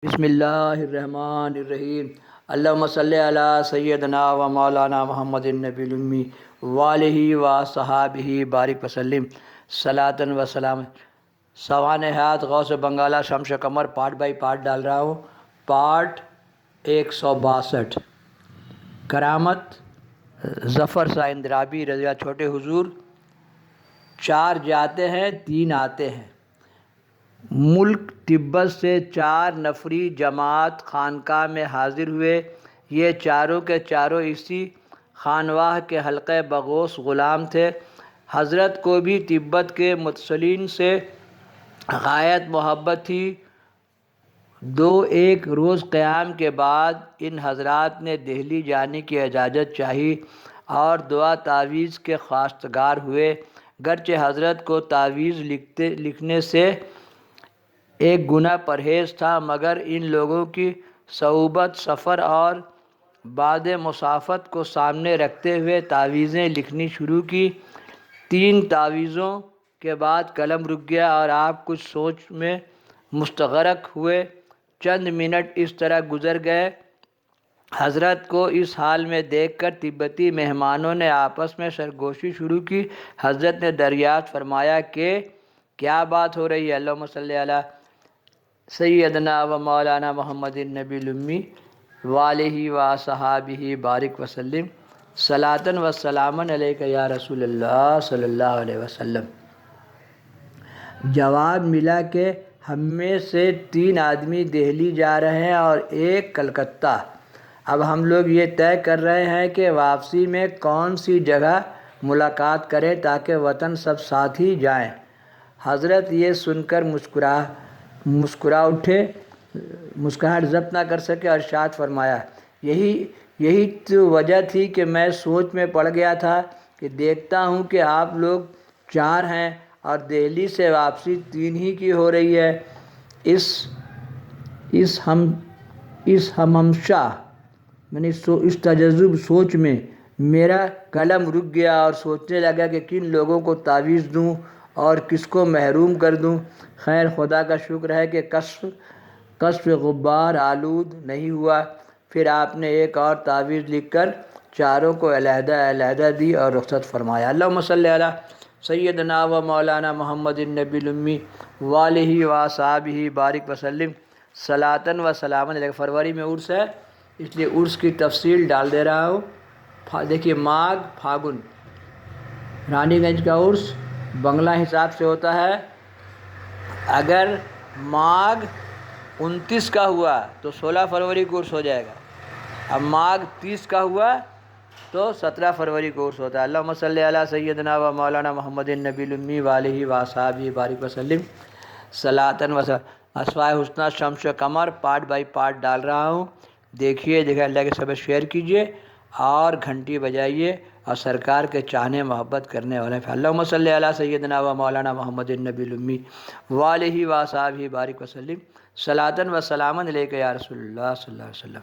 بسم اللہ الرحمن الرحیم۔ اللہم صلی علی سیدنا و مولانا محمد النبی الامی والہ و صحابہ بارک وسلم صلاۃ و سلام۔ سوان حیات غوث بنگالہ شمس قمر پارٹ بائی پارٹ ڈال رہا ہوں۔ پارٹ 162 کرامت ظفر شاہ اندرابی رضی اللہ چھوٹے حضور 4 جاتے ہیں 3 آتے ہیں۔ ملک تبت سے 4 نفری جماعت خانقاہ میں حاضر ہوئے۔ یہ چاروں کے چاروں اسی خانواہ کے حلقہ بغوث غلام تھے۔ حضرت کو بھی تبت کے متصلین سے غایت محبت تھی۔ 1 روز قیام کے بعد ان حضرات نے دہلی جانے کی اجازت چاہی اور دعا تعویذ کے خواستگار ہوئے۔ گرچہ حضرت کو تعویذ لکھنے سے ایک گنا پرہیز تھا، مگر ان لوگوں کی صعوبت سفر اور بعد مسافت کو سامنے رکھتے ہوئے تعویذیں لکھنی شروع کی۔ 3 تعویذوں کے بعد قلم رک گیا اور آپ کچھ سوچ میں مستغرق ہوئے۔ چند منٹ اس طرح گزر گئے۔ حضرت کو اس حال میں دیکھ کر تبتی مہمانوں نے آپس میں سرگوشی شروع کی۔ حضرت نے دریافت فرمایا کہ کیا بات ہو رہی ہے؟ اللہم صلی علی سیدنا و مولانا محمد النبی الامی والہ و صحابہ بارک وسلم صلاۃ و سلام علیک یا رسول اللہ صلی اللہ علیہ وسلم۔ جواب ملا کہ ہم میں سے 3 آدمی دہلی جا رہے ہیں اور 1 کلکتہ۔ اب ہم لوگ یہ طے کر رہے ہیں کہ واپسی میں کون سی جگہ ملاقات کریں تاکہ وطن سب ساتھ ہی جائیں۔ حضرت یہ سن کر مسکرا اٹھے، مسکراہٹ ضبط نہ کر سکے اور ارشاد فرمایا، یہی تو وجہ تھی کہ میں سوچ میں پڑ گیا تھا کہ دیکھتا ہوں کہ آپ لوگ 4 ہیں اور دہلی سے واپسی 3 ہی کی ہو رہی ہے۔ اس ہمہمشہ اس تجزب سوچ میں میرا قلم رک گیا اور سوچنے لگا کہ کن لوگوں کو تعویذ دوں اور کس کو محروم کر دوں۔ خیر خدا کا شکر ہے کہ کشف غبار آلود نہیں ہوا۔ پھر آپ نے ایک اور تعویذ لکھ کر چاروں کو علیحدہ علیحدہ دی اور رخصت فرمایا۔ اللہم صلی علی سیدنا و مولانا محمد النبی الامی والہ و صحابہ بارک وسلم صلاۃ و سلام علیہ۔ فروری میں عرس ہے، اس لیے عرس کی تفصیل ڈال دے رہا ہوں۔ دیکھیے ماگھ پھاگن رانی گنج کا عرس بنگلہ حساب سے ہوتا ہے۔ اگر ماگھ 29 کا ہوا تو 16 فروری کو عرس ہو جائے گا۔ اب ماگھ 30 کا ہوا تو 17 فروری کو عرس ہوتا ہے۔ اللہم صلی علی سیدنا و مولانا محمد النبی الامی والہ و صحابہ بارک وسلم صلاۃ و سلام۔ اسماء الحسنی شمس قمر پارٹ بائی پارٹ ڈال رہا ہوں، دیکھیے اللہ کے سب شیئر کیجئے اور گھنٹی بجائیے اور سرکار کے چاہنے محبت کرنے والے۔ اللہم صلی علی سیدنا و مولانا محمد النبی الامی والہ و صحابہ بارک وسلم صلاۃ و سلام علیک یا رسول اللہ صلی اللہ علیہ وسلم۔